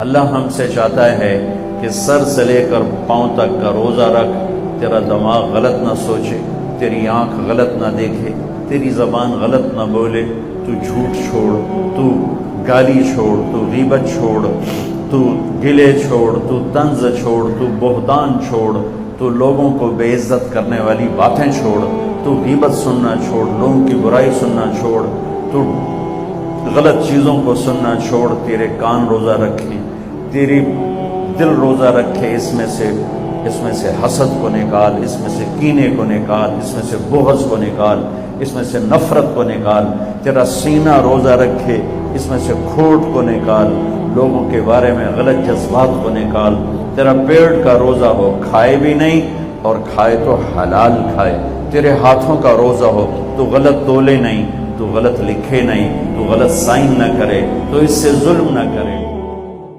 اللہ ہم سے چاہتا ہے کہ سر سے لے کر پاؤں تک کا روزہ رکھ، تیرا دماغ غلط نہ سوچے، تیری آنکھ غلط نہ دیکھے، تیری زبان غلط نہ بولے، تو جھوٹ چھوڑ، تو گالی چھوڑ، تو غیبت چھوڑ، تو گلے چھوڑ، تو طنز چھوڑ، تو بہتان چھوڑ، تو لوگوں کو بے عزت کرنے والی باتیں چھوڑ، تو غیبت سننا چھوڑ، لوگوں کی برائی سننا چھوڑ، تو غلط چیزوں کو سننا چھوڑ، تیرے کان روزہ رکھیں، تیری دل روزہ رکھے، اس میں سے حسد کو نکال، اس میں سے کینے کو نکال، اس میں سے بغض کو نکال، اس میں سے نفرت کو نکال، تیرا سینہ روزہ رکھے، اس میں سے کھوٹ کو نکال، لوگوں کے بارے میں غلط جذبات کو نکال، تیرا پیٹ کا روزہ ہو، کھائے بھی نہیں اور کھائے تو حلال کھائے، تیرے ہاتھوں کا روزہ ہو، تو غلط تولے نہیں، تو غلط لکھے نہیں، تو غلط سائن نہ کرے، تو اس سے ظلم نہ کرے۔